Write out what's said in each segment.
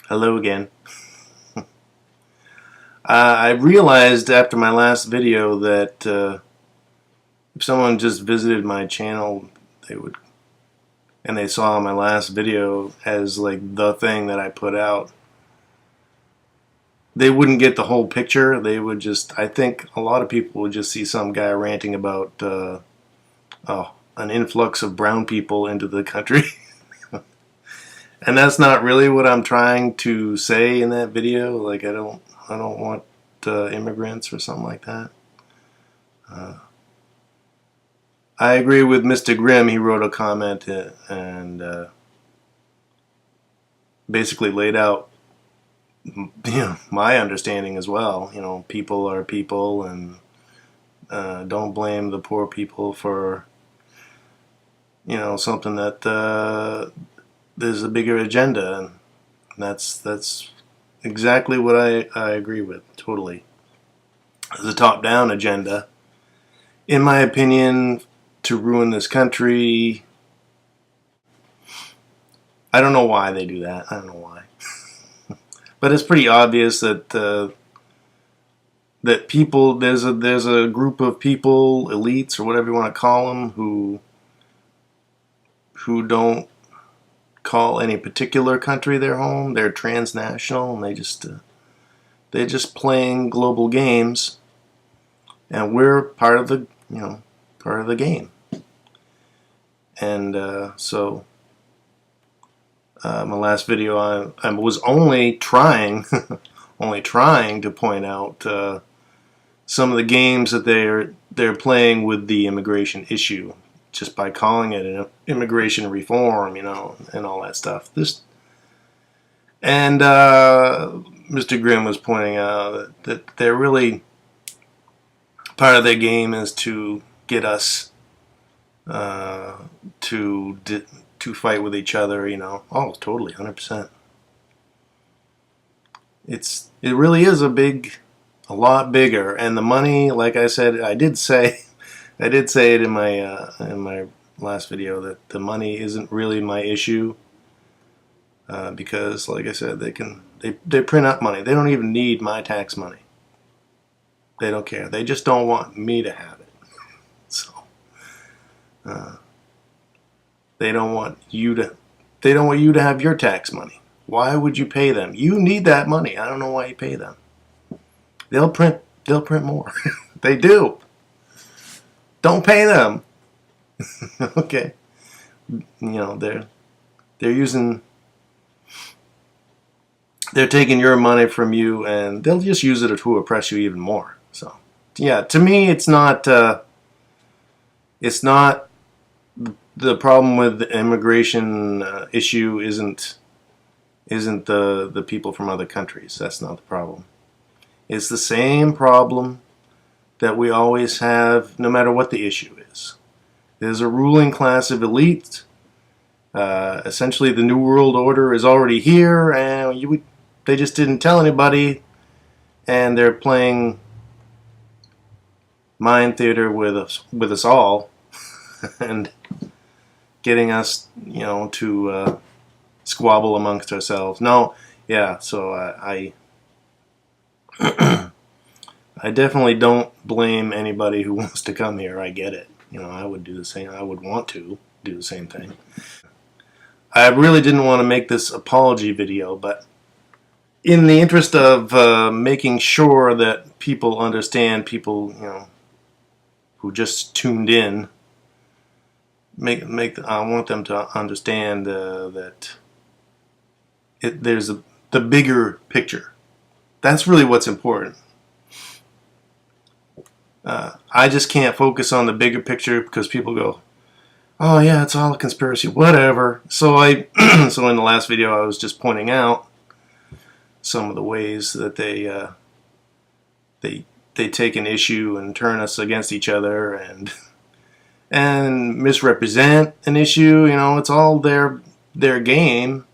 Hello again. I realized after my last video that if someone just visited my channel, they would, and they saw my last video as like the thing that I put out, they wouldn't get the whole picture. They would just, I think a lot of people would just see some guy ranting about an influx of brown people into the country. And that's not really what I'm trying to say in that video. Like I don't want immigrants or something like that. I agree with Mr. Grimm. He wrote a comment and basically laid out, my understanding as well. People are people, and don't blame the poor people for something that there's a bigger agenda, and that's exactly what I agree with totally. There's a top-down agenda, in my opinion, to ruin this country. I don't know why they do that. I don't know why. But it's pretty obvious that that people, there's a group of people, elites or whatever you want to call them, who don't call any particular country their home. They're transnational, and they're just playing global games, and we're part of the game. And so my last video, I was only trying to point out some of the games that they're playing with the immigration issue, just by calling it an immigration reform, and all that stuff. Mr. Grimm was pointing out that they're really, part of their game is to get us to fight with each other. Oh, totally, 100%. It really is a lot bigger, and the money, like I said, I did say it in my last video, that the money isn't really my issue, because, like I said, they print up money. They don't even need my tax money. They don't care. They just don't want me to have it. So they don't want you to have your tax money. Why would you pay them? You need that money. I don't know why you pay them. They'll print more. They do. Don't pay them. Okay. They're taking your money from you, and they'll just use it to oppress you even more. So, yeah, to me, it's not the problem with the immigration issue isn't the people from other countries. That's not the problem. It's the same problem that we always have, no matter what the issue is. There's a ruling class of elites. Essentially, the New World Order is already here, and they just didn't tell anybody, and they're playing mind theater with us all, and getting us, to squabble amongst ourselves. No, yeah. So I definitely don't blame anybody who wants to come here. I get it. I would do the same. I would want to do the same thing. I really didn't want to make this apology video, but in the interest of making sure that people understand, people who just tuned in, I want them to understand that there's the bigger picture. That's really what's important. I just can't focus on the bigger picture because people go, "Oh yeah, it's all a conspiracy, whatever." So so in the last video, I was just pointing out some of the ways that they take an issue and turn us against each other, and misrepresent an issue. It's all their game.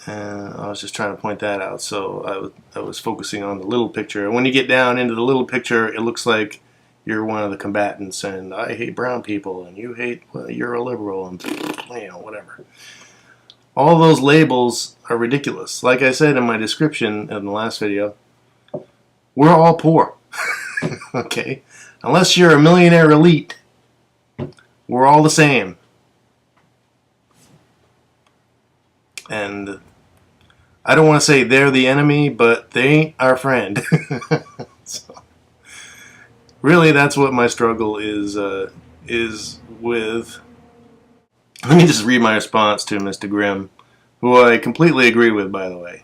I was just trying to point that out. So I was focusing on the little picture. When you get down into the little picture, it looks like you're one of the combatants, and I hate brown people, and you hate, well, you're a liberal, and whatever. All those labels are ridiculous. Like I said in my description in the last video, we're all poor. Okay? Unless you're a millionaire elite, we're all the same. And I don't want to say they're the enemy, but they ain't our friend. So, really, that's what my struggle is with. Let me just read my response to Mr. Grimm, who I completely agree with, by the way.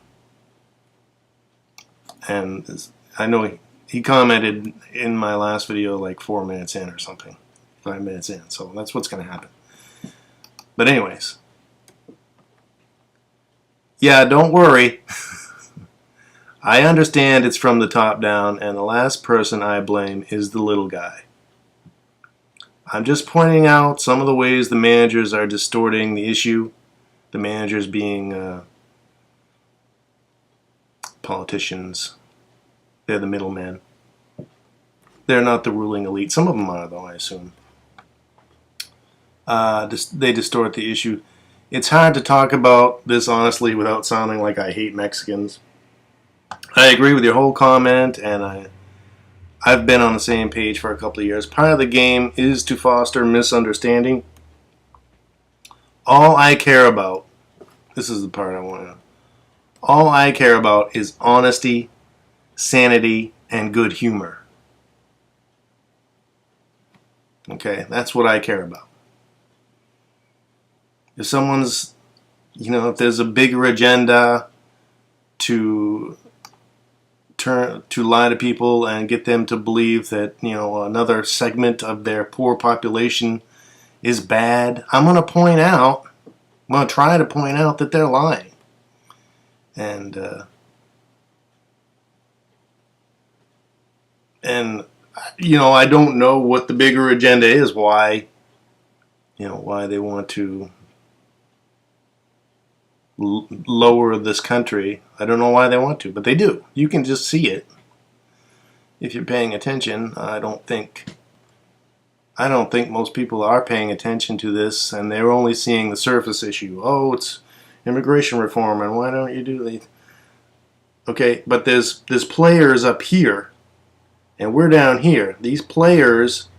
And I know he commented in my last video like 4 minutes in or something. 5 minutes in. So that's what's going to happen. But anyways. Yeah, don't worry. I understand it's from the top down, and the last person I blame is the little guy. I'm just pointing out some of the ways the managers are distorting the issue. The managers being politicians. They're the middlemen. They're not the ruling elite. Some of them are, though, I assume. They distort the issue. It's hard to talk about this honestly without sounding like I hate Mexicans. I agree with your whole comment, and I've been on the same page for a couple of years. Part of the game is to foster misunderstanding. All I care about, this is the part I want to know, all I care about is honesty, sanity, and good humor. Okay, that's what I care about. If someone's, if there's a bigger agenda to lie to people and get them to believe that, another segment of their poor population is bad, I'm going to try to point out that they're lying. And I don't know what the bigger agenda is, why they want to lower this country. I don't know why they want to, but they do. You can just see it if you're paying attention. I don't think most people are paying attention to this, and they're only seeing the surface issue. Oh, it's immigration reform, and why don't you do that? Okay, but there's players up here, and we're down here. These players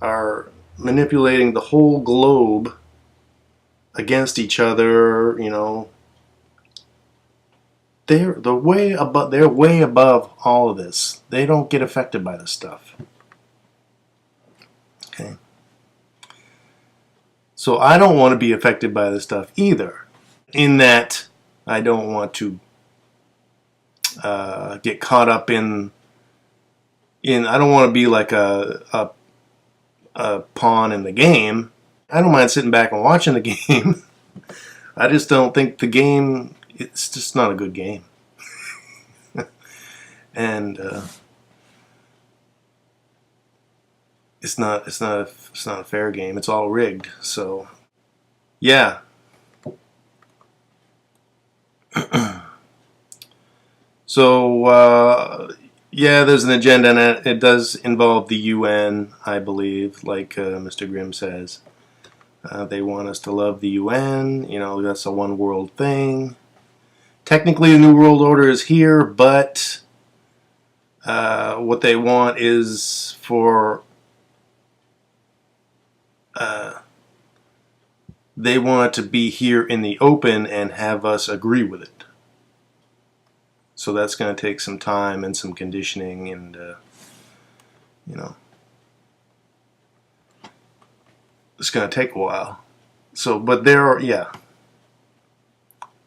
are manipulating the whole globe against each other. They're way above all of this. They don't get affected by this stuff. Okay. So I don't want to be affected by this stuff either. In that I don't want to get caught up in. I don't want to be like a pawn in the game. I don't mind sitting back and watching the game. I just don't think the game. It's just not a good game. And it's not a fair game. It's all rigged. So yeah. So yeah, there's an agenda, and it does involve the UN, I believe, like Mr. Grimm says. They want us to love the UN. That's a one world thing. Technically, the New World Order is here, but what they want is for they want it to be here in the open and have us agree with it. So that's going to take some time and some conditioning, and it's going to take a while. So, but yeah.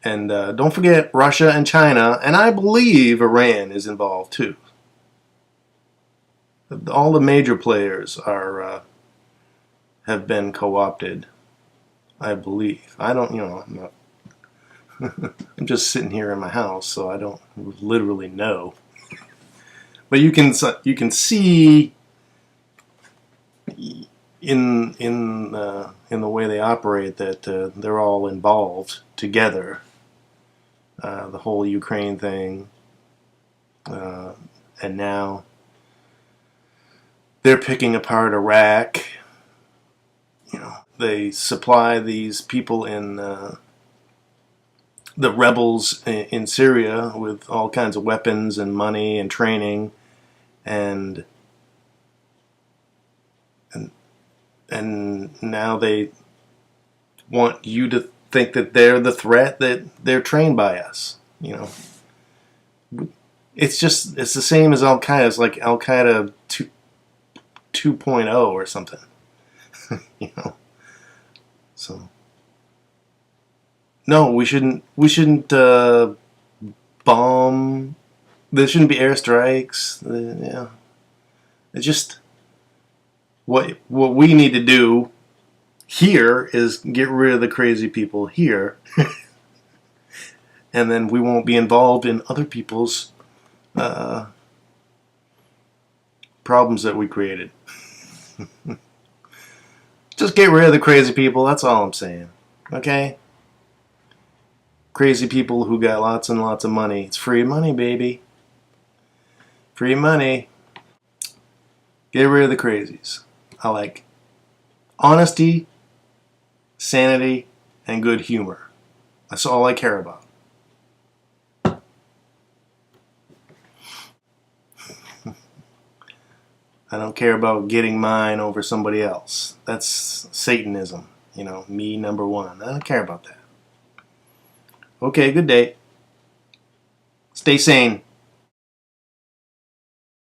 And don't forget Russia and China, and I believe Iran is involved too. All the major players have been co-opted, I believe. I don't, I'm not. I'm just sitting here in my house, so I don't literally know. But you can see in the way they operate that they're all involved together. The whole Ukraine thing, and now they're picking apart Iraq. They supply these people in the rebels in Syria with all kinds of weapons and money and training, and and and now they want you to think that they're the threat, that they're trained by us. You know, it's the same as Al Qaeda. It's like Al Qaeda 2.0 or something. You know, so no, we shouldn't bomb. There shouldn't be airstrikes. Yeah, it's just what we need to do here is get rid of the crazy people here, and then we won't be involved in other people's problems that we created. Just get rid of the crazy people. That's all I'm saying. Okay? Crazy people who got lots and lots of money. It's free money, baby. Free money. Get rid of the crazies. I like honesty, sanity, and good humor. That's all I care about. I don't care about getting mine over somebody else. That's Satanism. You know, me number one. I don't care about that. Okay, good day. Stay sane.